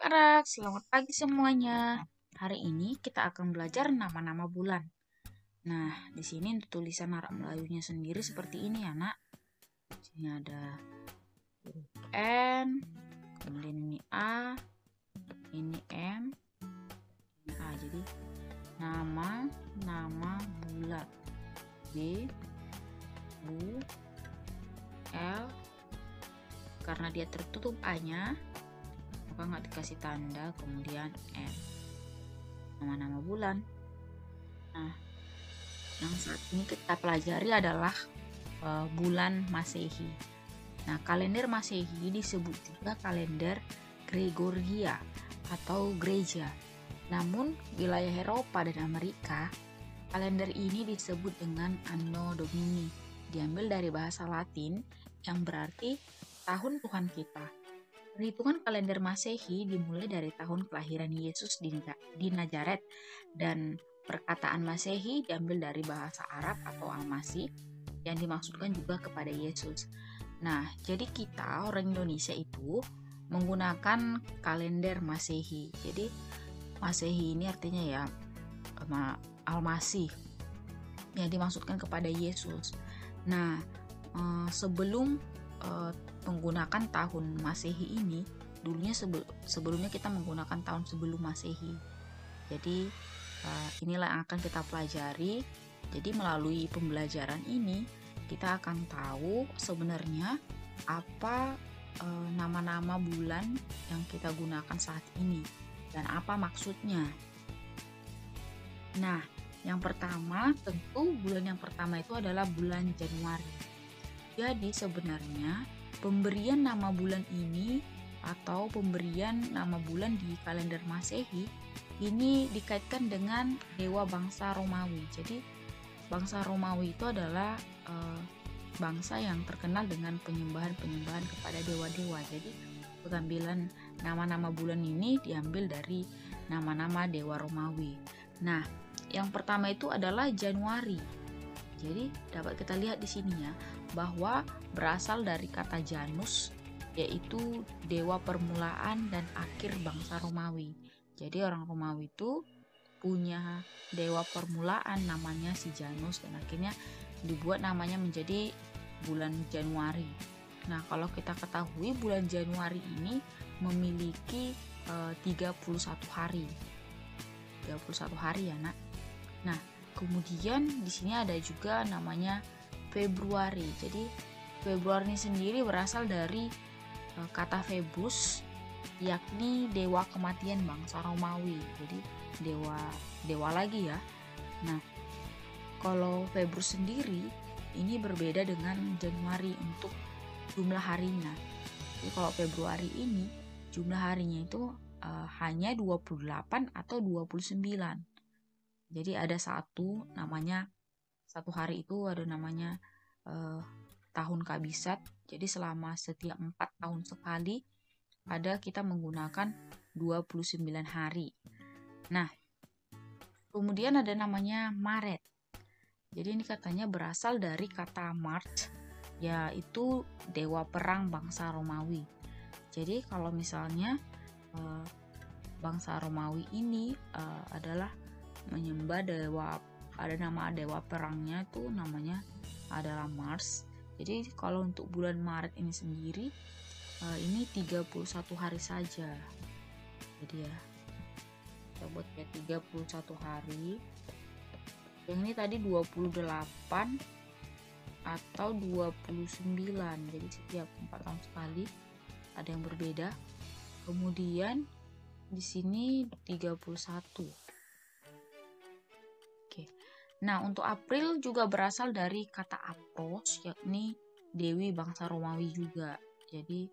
anak-anak, selamat pagi semuanya. Hari ini kita akan belajar nama-nama bulan. Nah, di sini tulisan Arab Melayunya sendiri seperti ini ya, Nak. Di sini ada huruf N, kemudian ini A, ini M, ini A. Jadi nama bulan. B, U, L. Karena dia tertutup A-nya, maka nggak dikasih tanda, kemudian N, nama-nama bulan. Nah, yang saat ini kita pelajari adalah bulan Masehi. Nah, kalender Masehi disebut juga kalender Gregoria atau gereja. Namun, wilayah Eropa dan Amerika, kalender ini disebut dengan Anno Domini, diambil dari bahasa Latin yang berarti tahun Tuhan kita. Perhitungan kalender Masehi dimulai dari tahun kelahiran Yesus di Nazaret, dan perkataan Masehi diambil dari bahasa Arab atau Al-Masih yang dimaksudkan juga kepada Yesus. Nah, jadi kita orang Indonesia itu menggunakan kalender Masehi. Jadi Masehi ini artinya ya Al-Masih yang dimaksudkan kepada Yesus. Nah, sebelum menggunakan tahun Masehi ini, dulunya sebelumnya kita menggunakan tahun sebelum Masehi. Jadi inilah yang akan kita pelajari. Jadi melalui pembelajaran ini kita akan tahu sebenarnya apa nama-nama bulan yang kita gunakan saat ini dan apa maksudnya. Nah, yang pertama tentu bulan yang pertama itu adalah bulan Januari. Jadi sebenarnya pemberian nama bulan ini atau pemberian nama bulan di kalender Masehi ini dikaitkan dengan dewa bangsa Romawi. Jadi bangsa Romawi itu adalah bangsa yang terkenal dengan penyembahan kepada dewa-dewa. Jadi pengambilan nama-nama bulan ini diambil dari nama-nama dewa Romawi. Nah, yang pertama itu adalah Januari. Jadi dapat kita lihat di sini ya, bahwa berasal dari kata Janus, yaitu dewa permulaan dan akhir bangsa Romawi. Jadi orang Romawi itu punya dewa permulaan namanya si Janus, dan akhirnya dibuat namanya menjadi bulan Januari. Nah, kalau kita ketahui bulan Januari ini memiliki 31 hari. 31 hari ya, Nak. Nah, kemudian di sini ada juga namanya Februari. Jadi Februari ini sendiri berasal dari kata Phoebus, yakni dewa kematian bangsa Romawi. Jadi dewa lagi ya. Nah, kalau Februari sendiri ini berbeda dengan Januari untuk jumlah harinya. Jadi kalau Februari ini jumlah harinya itu hanya 28 atau 29. Jadi ada satu hari itu ada namanya tahun kabisat. Jadi selama setiap 4 tahun sekali kita menggunakan 29 hari. Nah, kemudian ada namanya Maret. Jadi ini katanya berasal dari kata Mars, yaitu dewa perang bangsa Romawi. Jadi kalau misalnya bangsa Romawi ini adalah menyembah dewa, ada nama dewa perangnya itu namanya adalah Mars. Jadi kalau untuk bulan Maret ini sendiri ini 31 hari saja. Jadi ya, kita buat ya 31 hari. Yang ini tadi 28 atau 29. Jadi setiap 4 tahun sekali ada yang berbeda. Kemudian di sini 31. Nah, untuk April juga berasal dari kata Apros, yakni dewi bangsa Romawi juga. Jadi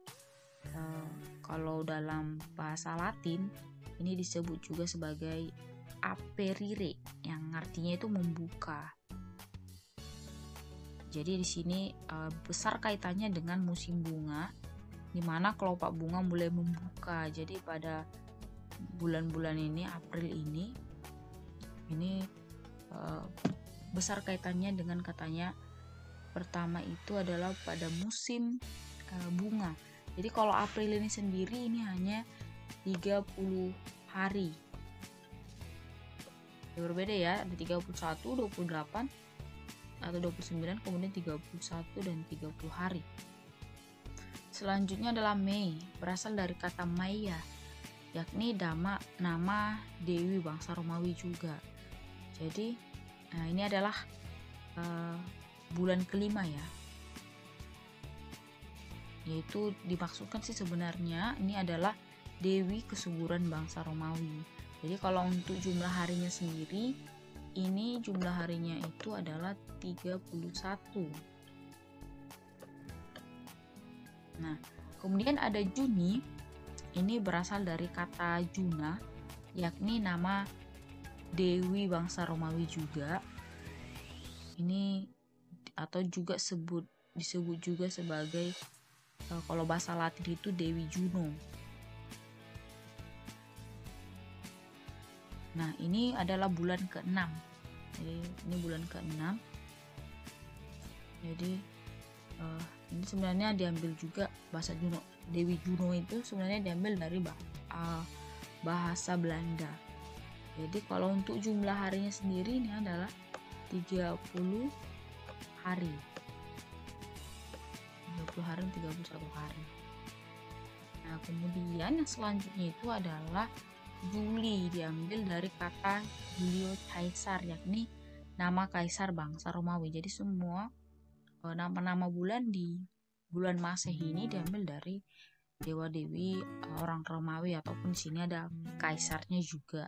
kalau dalam bahasa Latin ini disebut juga sebagai aperire, yang artinya itu membuka. Jadi di sini besar kaitannya dengan musim bunga, di mana kelopak bunga mulai membuka. Jadi pada bulan-bulan ini, April ini besar kaitannya dengan katanya pertama itu adalah pada musim bunga. Jadi kalau April ini sendiri ini hanya 30 hari. Ya, berbeda ya, ada 31, 28 atau 29, kemudian 31 dan 30 hari. Selanjutnya adalah Mei, berasal dari kata Maya, yakni nama dewi bangsa Romawi juga. Jadi ini adalah bulan kelima ya, yaitu dimaksudkan sih sebenarnya ini adalah dewi kesuburan bangsa Romawi. Jadi kalau untuk jumlah harinya sendiri, ini jumlah harinya itu adalah 31. Nah, kemudian ada Juni, ini berasal dari kata Juna, yakni nama dewi bangsa Romawi juga. Ini atau juga disebut juga sebagai kalau bahasa Latin itu Dewi Juno. Nah, ini adalah bulan ke-6. Jadi ini bulan ke-6. Jadi ini sebenarnya diambil juga bahasa Juno. Dewi Juno itu sebenarnya diambil dari bahasa Belanda. Jadi kalau untuk jumlah harinya sendiri ini adalah 30 hari. 30 hari, 31 hari. Nah, kemudian yang selanjutnya itu adalah Juli, diambil dari kata Julio Caesar, yakni nama kaisar bangsa Romawi. Jadi semua nama-nama bulan di bulan Masehi ini diambil dari dewa-dewi orang Romawi, ataupun di sini ada kaisarnya juga.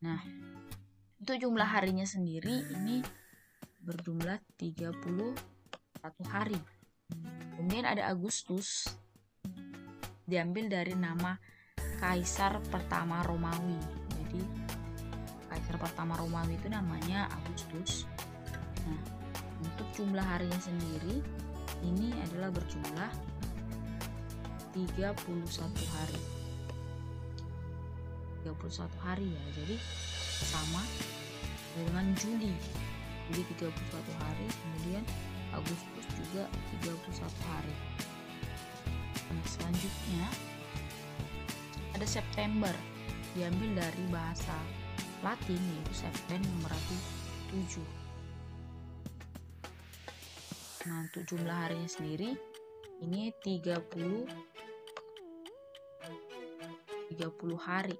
Nah, untuk jumlah harinya sendiri ini berjumlah 31 hari. Kemudian ada Agustus, diambil dari nama kaisar pertama Romawi. Jadi kaisar pertama Romawi itu namanya Agustus. Nah, untuk jumlah harinya sendiri ini adalah berjumlah 31 hari. 31 hari ya. Jadi sama dengan Juli. Jadi 31 hari, kemudian Agustus juga 31 hari. Nah, selanjutnya ada September, diambil dari bahasa Latin yaitu Septem, yang berarti 7. Nah, untuk jumlah harinya sendiri ini 30 hari.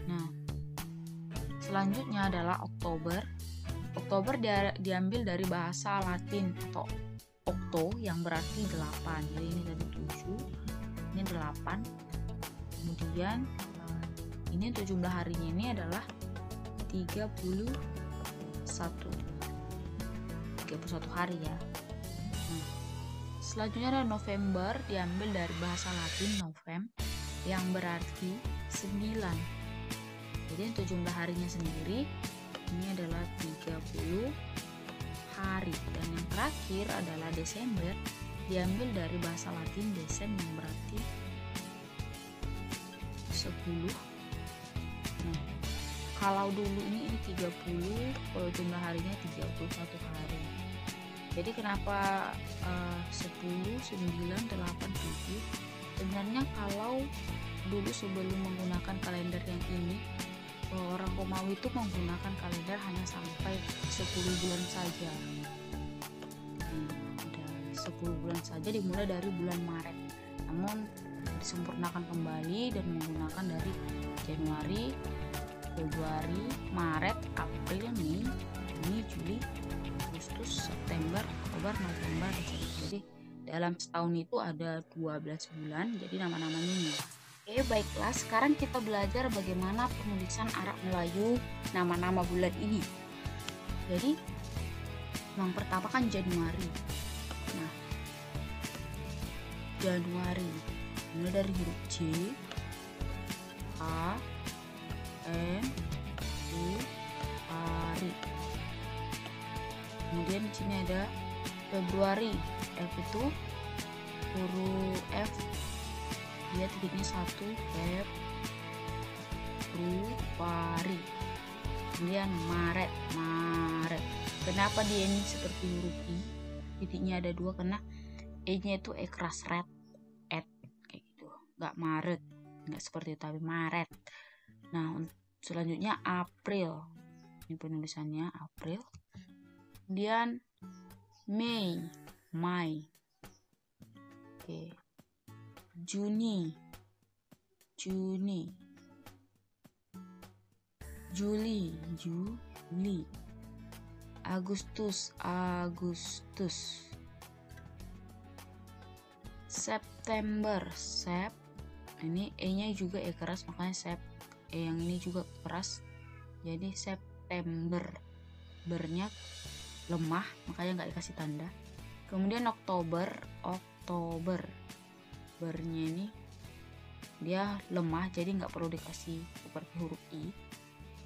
Nah, selanjutnya adalah Oktober. Oktober diambil dari bahasa Latin atau octo, yang berarti 8. Jadi ini tadi 7, ini 8. Kemudian ini untuk jumlah harinya ini adalah 31 hari ya. Nah, selanjutnya ada November, diambil dari bahasa Latin novem, yang berarti 9. Jadi untuk jumlah harinya sendiri ini adalah 30 hari. Dan yang terakhir adalah Desember, diambil dari bahasa Latin desem, yang berarti 10. Nah, kalau dulu ini 30, kalau jumlah harinya 31 hari. Jadi kenapa 10, 9, 8, 7? Sebenarnya kalau dulu sebelum menggunakan kalender yang ini, orang Romawi itu menggunakan kalender hanya sampai 10 bulan saja. Ada 10 bulan saja, dimulai dari bulan Maret. Namun disempurnakan kembali dan menggunakan dari Januari, Februari, Maret, April, Mei, Juni, Juli, Agustus, September, Oktober, November, Desember. Jadi dalam setahun itu ada 12 bulan, jadi nama-namanya ini. Oke, baiklah, sekarang kita belajar bagaimana penulisan Arab Melayu nama-nama bulan ini. Jadi yang pertama kan Januari. Nah, Januari mulai dari huruf J, A, N, U, Ari. Kemudian di sini ada Februari, F itu huruf F, dia titiknya 1, Februari. Kemudian Maret. Kenapa dia ini seperti huruf I? Titiknya ada 2 karena E-nya itu E keras red, nggak Maret, nggak seperti itu, tapi Maret. Nah, selanjutnya April, ini penulisannya April. Kemudian Mei. Oke. Juni, Juli, Agustus, September, ini E-nya juga E keras, makanya yang ini juga keras, jadi September, bernya lemah makanya nggak dikasih tanda. Kemudian Oktober, bernya ini dia lemah jadi nggak perlu dikasih seperti huruf I.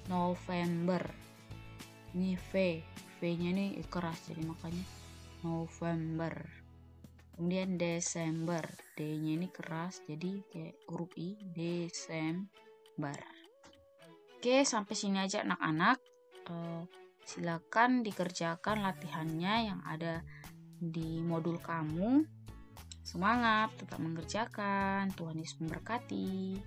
November, ini V-nya ini keras jadi makanya November. Kemudian Desember, D-nya ini keras jadi kayak huruf I, Desember. Oke, sampai sini aja anak-anak. Silakan dikerjakan latihannya yang ada di modul kamu. Semangat, tetap mengerjakan. Tuhan Yesus memberkati.